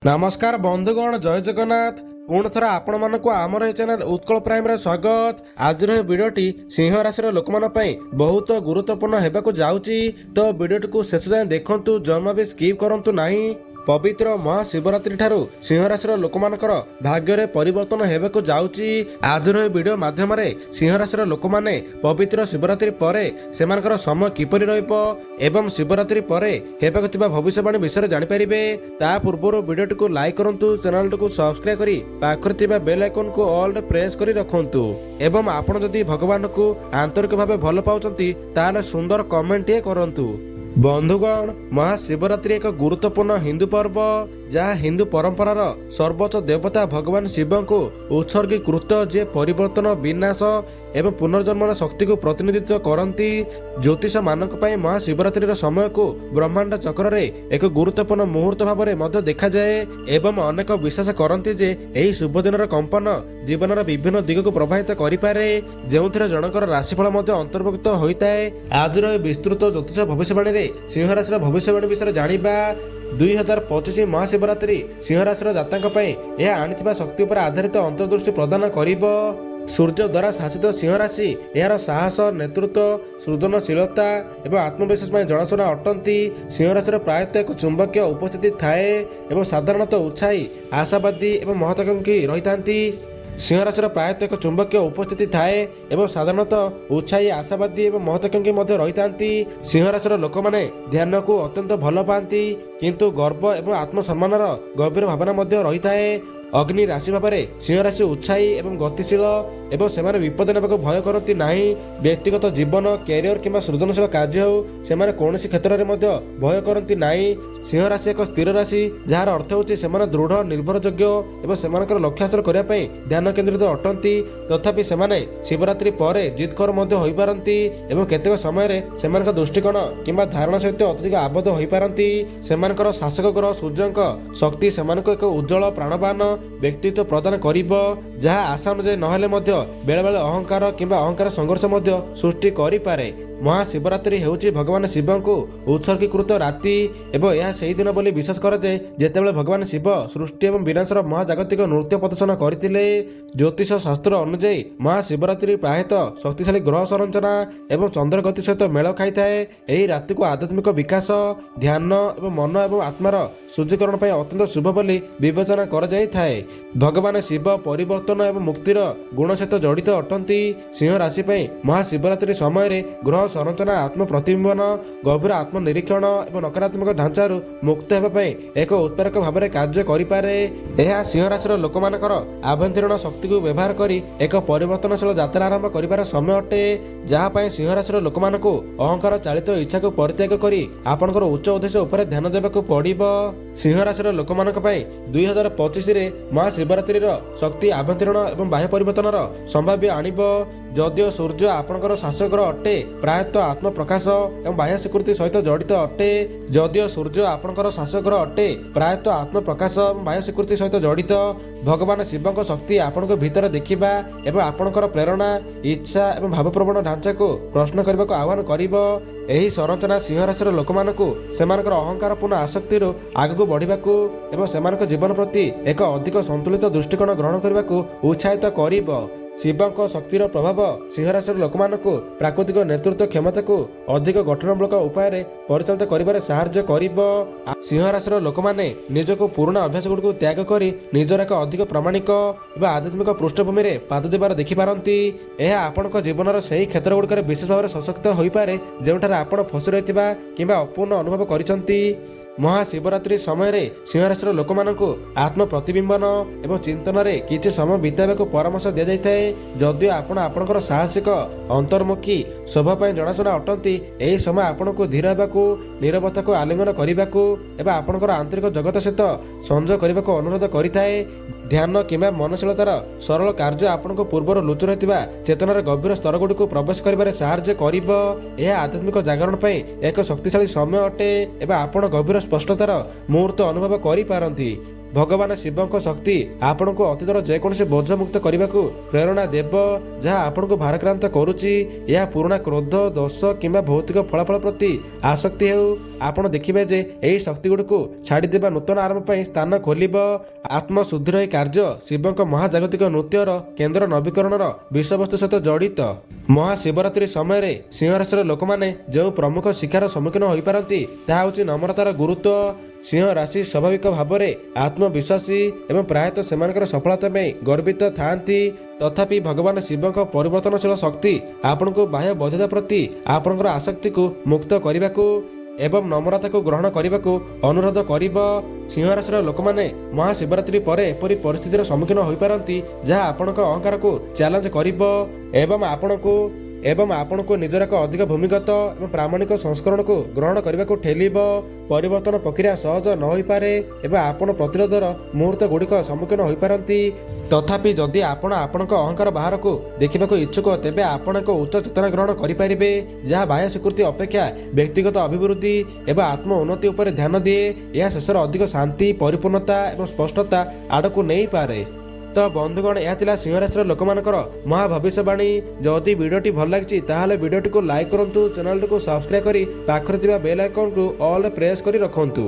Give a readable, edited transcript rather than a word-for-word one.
नमस्कार बंधुगण जय जगन्नाथ पुणी थर आपण मानक आमर ए चैनल उत्कल प्राइम रे स्वागत। आज भिडियोटी सिंह राशि लोक बहुत गुरुत्वपूर्ण होगा जाऊँगी तो भिडियोटी को शेष जाए देखु जन्म भी स्किप करूँ नहीं। पवित्र महाशिवरात्रि ठारू सिंह राशि लोक भाग्य परिवर्तन होगा जाऊँगी। आज भिडियो माध्यम सिंह राशि लोक मैंने पवित्र शिवरात्रि पर से समय किपर एवं शिवरात्रि पर होगा भविष्यवाणी विषय जानीपारे। ता पूर्व भिडियोटी को लाइक करूँ, चैनल को सब्सक्राइब करी पाखरे बेल आइकन को ऑल प्रेस करी रखुंतु एवं आपण जदि भगवान को आंतरिक भाव भल पाउचंती ताले सुंदर कमेंट करंतु। बंधुगण महाशिवरात्रि एक गुरुत्वपूर्ण हिंदू पर्व जहाँ हिंदू परंपरार सर्वोच्च देवता भगवान शिव को उत्सर्गीकृत जे परिवर्तन विनाश एवं पुनर्जन्म शक्ति को प्रतिनिधित्व करती। ज्योतिष मानक महाशिवरात्रि समय को ब्रह्मांड चक्र में एक गुरुत्वपूर्ण मुहूर्त भाव में देखा जाए एवं अनेक विश्वास करती जे यही शुभ दिन कंपन जीवन विभिन्न दिग को प्रभावित करें जो जनकर राशिफल अंतर्भुक्त होता है। आज विस्तृत ज्योतिष भविष्यवाणी सिंह राशि भविष्यवाणी विषय जानिबा। 2025 महाशिवरात्रि सिंह राशि जातक यह आनी शक्ति पर आधारित अंतर्दृष्टि प्रदान करिब। सूर्य द्वारा शासित सिंह राशि यार साहस नेतृत्व सृजनशीलता एवं आत्मविश्वास जनाशुना अटंती। सिंह राशि प्रायतः एक चुंबकीय उपस्थिति थाए एवं साधारणतः उत्साही आशावादी एवं महत्वाकांक्षी रही था। सिंह राशि प्रायतः एक चुंबकीय उपस्थिति थाए एवं साधारणतः उत्साही आशावादी एवं महत्वाकांक्षी रही था। सिंह राशि लोक मैंने ध्यान को अत्यंत भल पाती किंतु गर्व एवं आत्मसम्मान गभीर भावना रही थाए। अग्नि राशि भाव में सिंह राशि उत्साही एवं गतिशील एवं से विपद ने भय करती नहीं। व्यक्तिगत जीवन कैरियर किंवा सृजनशील कार्य हो से कौन क्षेत्र में भय करती नहीं। सिंह राशि एक स्थिर राशि जार अर्थ होची से दृढ़ निर्भरयोग्य एवं से लक्ष्य हासिल करने ध्यान केन्द्रित अटंती। तथापि से शिवरात्रि पर जिदकर हो पारती एवं केतेक समय से दृष्टिकोण किंवा धारणा सहित अत्यधिक आबद्ध हो पारती। से शासक ग्रह सूर्य शक्ति से एक उज्जवल प्राणवान व्यक्तित्व प्रदान करिब जहाँ आशा अनुसार नहेले बेले बेले अहंकार किंवा अहंकार संघर्ष सृष्टि करिपारे। महाशिवरात्रि हेउची भगवान शिव को उत्सर्गीकृत राति एवं यह सही दिन बोली विश्वास कराए जेतेबेले भगवान शिव सृष्टि एवं विनाशर महाजागतिक नृत्य प्रदर्शन करथिले। ज्योतिष शास्त्र अनुଯାयी महाशिवरात्रि प्रायतः शक्तिशाली ग्रह संरचना एवं चंद्र गति सहित मेल खाई थाए। यही राति को आध्यात्मिक विकास ध्यान एवं मन एवं आत्मार शुद्धिकरण अत्यंत शुभ बोली विवेचना कर जाई थाए। भगवान शिव परिवर्तन एवं मुक्तिर गुण सहित जड़ित अटंती। सिंह राशि महाशिवरात्रि समय ग्रह संरचना आत्म प्रतिबिंबन गभीर आत्मनिरीक्षण एवं नकारात्मक ढांचारू मुक्त होगा एक उत्प्रेरक भाव में कार्य करें। यह सिंह राशि लोक आभ्यंतरीण शक्ति को व्यवहार कर एक परिवर्तनशील यात्रा आरंभ कर समय अटे जहाँ सिंह राशि लोक अहंकार चालित इच्छा को परित्याग कर आपंकर उच्च उद्देश्य उपर ध्यान देवाक पड़ब। सिंह राशि लोक 2025 महाशिवरात्रि शक्ति आभ्यंतरीण एवं बाह्य परिवर्तन संभाव्य आणिब। जदिओ सूर्य आपणकर शासक अटे प्रायतः आत्म प्रकाश एवं बाह्य स्वीकृति सहित जड़ित अटे। जदिओ सूर्य आपणकर शासक अटे प्रायतः आत्म प्रकाश एवं बाह्य स्वीकृति सहित जड़ित भगवान शिव शक्ति आपण भीतर देखा एवं आपणकर प्रेरणा इच्छा एवं भावप्रवण ढांचा को प्रश्न करने को आह्वान करिब। यही संरचना सिंह राशि लोक अहंकार पूर्ण आसक्ति आगक बढ़ा एवं से जीवन प्रति एक अधिक संतुलित दृष्टिकोण ग्रहण करने को उत्साहित करिब। शिव शक्तिर प्रभाव सिंह राशि लोक प्राकृतिक नेतृत्व क्षमता को अधिक गठनमूलक उपाय परिचालित करिबारे साहाय्य करिब। सिंह राशि लोक निजक पुराणा अभ्यास गुड़ त्याग कर निजर एक अधिक प्रामाणिक एवं आध्यात्मिक पृष्ठभूमि में पाद देवार देखिपारती। यह आपण जीवन से क्षेत्र गुड़िक विशेष भाव में सशक्त हो पाए जोठार आपण फसी रही कि अपूर्ण अनुभव करिसंती। महाशिवरात्रि समय सिंह राशि लोक आत्म प्रतिबिंबन एवं चिंतन में किसी समय बिताइबा को परामर्श दि जाए। जदिओ आपणकर साहसिक अंतर्मुखी स्वभाव जनाशुना अटंती यही समय आपण को धीर होगा नीरवता को आलिंगन करने एवं आपणकर आंतरिक जगत सहित संजोग करने को अनुरोध करिथाए। ध्यान किंवा मनशीलतार सरल कार्य आपण को पूर्वर लुचु रही चेतनार गभीर स्तर गुड़ी को प्रवेश कर साहाय्य करिब। यह आध्यात्मिक जागरण एक शक्तिशाली समय अटे एवं आपण गभीर स्पष्टतार मुहूर्त अनुभव करिपारंती। ଭଗବାନ ଶିବଙ୍କ ଶକ୍ତି ଆପଣଙ୍କୁ ଅତୀତର ଯେକୌଣସି ବୋଝ ମୁକ୍ତ କରିବାକୁ ପ୍ରେରଣା ଦେବ ଯାହା ଆପଣଙ୍କୁ ଭାରାକ୍ରାନ୍ତ କରୁଛି। ଏହା ପୁରୁଣା କ୍ରୋଧ, ଦୋଷ କିମ୍ବା ଭୌତିକ ଫଳାଫଳ ପ୍ରତି ଆସକ୍ତି ହେଉ, ଆପଣ ଦେଖିବେ ଯେ ଏହି ଶକ୍ତିଗୁଡ଼ିକୁ ଛାଡ଼ିଦେବା ନୂତନ ଆରମ୍ଭ ପାଇଁ ସ୍ଥାନ ଖୋଲିବ। ଆତ୍ମଶୁଦ୍ଧିର ଏହି କାର୍ଯ୍ୟ ଶିବଙ୍କ ମହାଜାଗତିକ ନୃତ୍ୟର କେନ୍ଦ୍ର ନବୀକରଣର ବିଷୟବସ୍ତୁ ସହିତ ଜଡ଼ିତ। ମହାଶିବରାତ୍ରି ସମୟରେ ସିଂହ ରାଶିର ଲୋକମାନେ ଯେଉଁ ପ୍ରମୁଖ ଶିକ୍ଷାର ସମ୍ମୁଖୀନ ହୋଇପାରନ୍ତି ତାହା ହେଉଛି ନମ୍ରତାର ଗୁରୁତ୍ୱ। ସିଂହ ରାଶି ସ୍ୱାଭାବିକ ଭାବରେ ଆତ୍ମବିଶ୍ୱାସୀ ଏବଂ ପ୍ରାୟତଃ ସେମାନଙ୍କର ସଫଳତା ପାଇଁ ଗର୍ବିତ ଥାଆନ୍ତି। ତଥାପି ଭଗବାନ ଶିବଙ୍କ ପରିବର୍ତ୍ତନଶୀଳ ଶକ୍ତି ଆପଣଙ୍କୁ ବାହ୍ୟ ବୈଧତା ପ୍ରତି ଆପଣଙ୍କର ଆସକ୍ତିକୁ ମୁକ୍ତ କରିବାକୁ ଏବଂ ନମ୍ରତାକୁ ଗ୍ରହଣ କରିବାକୁ ଅନୁରୋଧ କରିବ। ସିଂହ ରାଶିର ଲୋକମାନେ ମହାଶିବରାତ୍ରି ପରେ ଏପରି ପରିସ୍ଥିତିର ସମ୍ମୁଖୀନ ହୋଇପାରନ୍ତି ଯାହା ଆପଣଙ୍କ ଅହଙ୍କାରକୁ ଚ୍ୟାଲେଞ୍ଜ କରିବ ଏବଂ ଆପଣଙ୍କୁ ନିଜର ଏକ ଅଧିକ ଭୂମିଗତ ଏବଂ ପ୍ରାମାଣିକ ସଂସ୍କରଣକୁ ଗ୍ରହଣ କରିବାକୁ ଠେଲିବ। ପରିବର୍ତ୍ତନ ପ୍ରକ୍ରିୟା ସହଜ ନ ହୋଇପାରେ ଏବଂ ଆପଣ ପ୍ରତିରୋଧର ମୁହୂର୍ତ୍ତ ଗୁଡ଼ିକ ସମ୍ମୁଖୀନ ହୋଇପାରନ୍ତି। ତଥାପି ଯଦି ଆପଣ ଆପଣଙ୍କ ଅହଙ୍କାର ବାହାରକୁ ଦେଖିବାକୁ ଇଚ୍ଛୁକ ତେବେ ଆପଣ ଏକ ଉଚ୍ଚ ଚେତନା ଗ୍ରହଣ କରିପାରିବେ ଯାହା ବାହ୍ୟ ସ୍ୱୀକୃତି ଅପେକ୍ଷା ବ୍ୟକ୍ତିଗତ ଅଭିବୃଦ୍ଧି ଏବଂ ଆତ୍ମ ଉନ୍ନତି ଉପରେ ଧ୍ୟାନ ଦିଏ। ଏହା ଶେଷରେ ଅଧିକ ଶାନ୍ତି, ପରିପୂର୍ଣ୍ଣତା ଏବଂ ସ୍ପଷ୍ଟତା ଆଡ଼କୁ ନେଇପାରେ। ତ ବନ୍ଧୁଗଣ, ଏହା ଥିଲା ସିଂହ ରାଶିର ଲୋକମାନଙ୍କର ମହାଭବିଷ୍ୟବାଣୀ। ଯଦି ଭିଡ଼ିଓଟି ଭଲ ଲାଗିଛି ତାହେଲେ ଭିଡ଼ିଓଟିକୁ ଲାଇକ୍ କରନ୍ତୁ, ଚ୍ୟାନେଲଟିକୁ ସବସ୍କ୍ରାଇବ୍ କରି ପାଖରେ ଥିବା ବେଲ୍ ଆଇକନ୍କୁ ଅଲ୍ ପ୍ରେସ୍ କରି ରଖନ୍ତୁ।